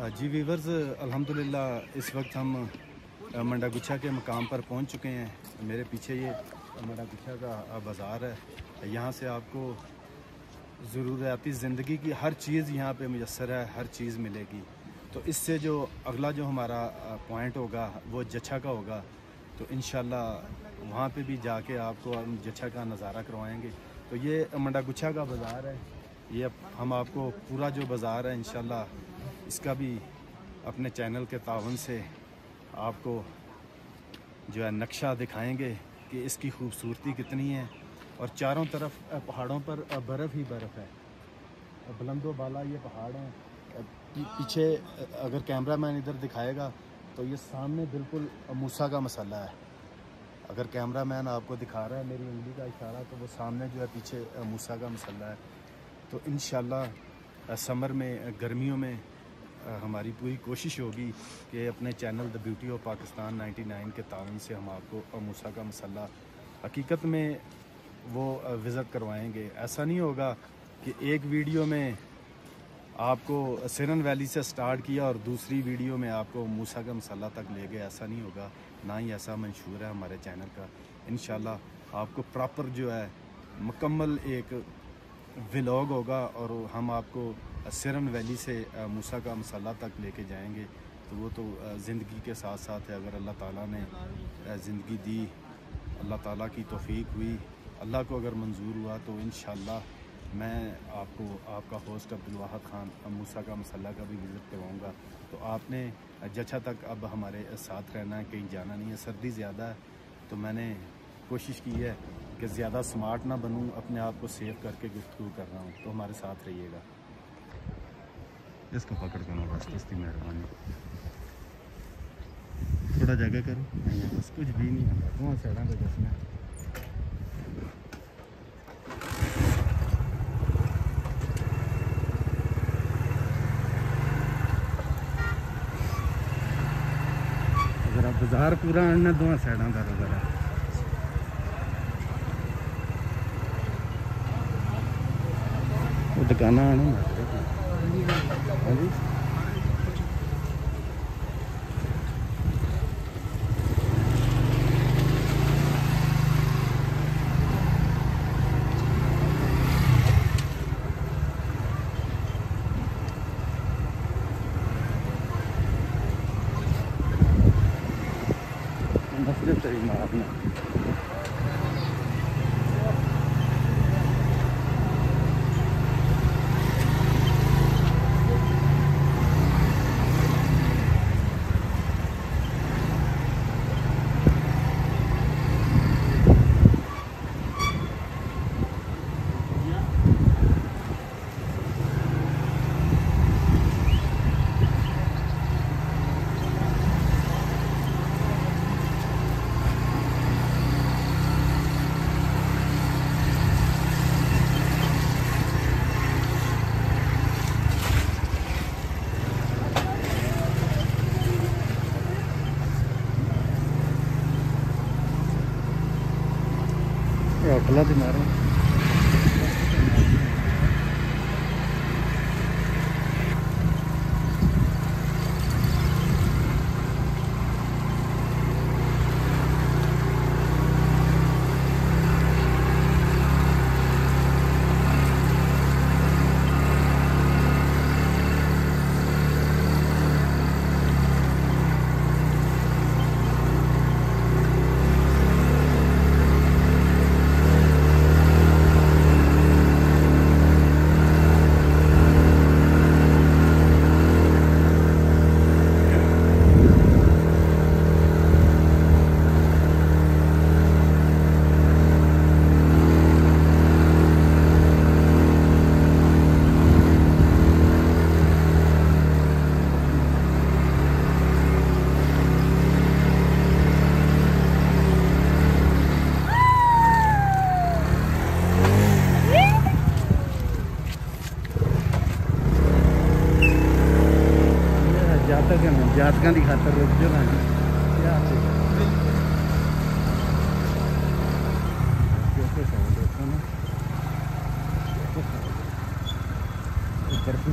जी viewers, अल्हम्दुलिल्लाह इस वक्त हम मंडा गुच्छा के मकाम पर पहुंच चुके हैं। मेरे पीछे ये मंडा गुच्छा का बाज़ार है। यहाँ से आपको ज़रूरियाती ज़िंदगी की हर चीज़ यहाँ पे मुयस्सर है, हर चीज़ मिलेगी। तो इससे जो अगला जो हमारा पॉइंट होगा वो जच्छा का होगा। तो इंशाल्लाह वहाँ पे भी जाके आपको हम जच्छा का नज़ारा करवाएंगे। तो ये मंडा गुच्छा का बाज़ार है। ये हम आपको पूरा जो बाज़ार है इंशाल्लाह इसका भी अपने चैनल के तावन से आपको जो है नक्शा दिखाएंगे कि इसकी खूबसूरती कितनी है। और चारों तरफ पहाड़ों पर बर्फ़ ही बर्फ़ है। बुलंदो बाला ये पहाड़ हैं। पीछे अगर कैमरा मैन इधर दिखाएगा तो ये सामने बिल्कुल मूसा का मसल्ला है। अगर कैमरा मैन आपको दिखा रहा है मेरी उंगली का इशारा, तो वो सामने जो है पीछे मूसा का मसल्ला है। तो इंशाल्लाह समर में, गर्मियों में हमारी पूरी कोशिश होगी कि अपने channel the beauty of Pakistan 99 के तावन से हम आपको मूसा का मसल्ला हकीकत में वो विज़िट करवाएंगे। ऐसा नहीं होगा कि एक वीडियो में आपको सिरन वैली से स्टार्ट किया और दूसरी वीडियो में आपको मूसा का मसल्ला तक ले गए, ऐसा नहीं होगा। ना ही ऐसा मंशूर है हमारे चैनल का। इंशाल्लाह आपको प्रॉपर जो है मुकम्मल एक व्लॉग होगा और हम आपको सिरन वैली से मूसा का मसल्ला तक लेके जाएंगे। तो वो तो ज़िंदगी के साथ साथ है। अगर अल्लाह ताला ने ज़िंदगी दी, अल्लाह ताला की तौफीक हुई, अल्लाह को अगर मंजूर हुआ, तो इंशाल्लाह मैं आपको आपका होस्ट अब्दुल वाहिद खान मूसा का मसल्ला का भी विज़िट करवाऊँगा। तो आपने जच्छा तक अब हमारे साथ रहना है, कहीं जाना नहीं है। सर्दी ज़्यादा है तो मैंने कोशिश की है कि ज़्यादा स्मार्ट ना बनूं, अपने आप को सेव करके गुफ्तगू कर रहा हूँ। तो हमारे साथ रहिएगा। इसको पकड़ कर बस दस्ती मेहरबानी, थोड़ा जगह करो। बस कुछ भी नहीं होगा, वहाँ सड़ा का दसना। अगर आप बाजार पूरा आना दो सैडा का ज़रा दुकाना आना हाँ जी। मस्जिद सही मारना अकला भी मारो। जातकों की खातर रुक जो ना बर्फी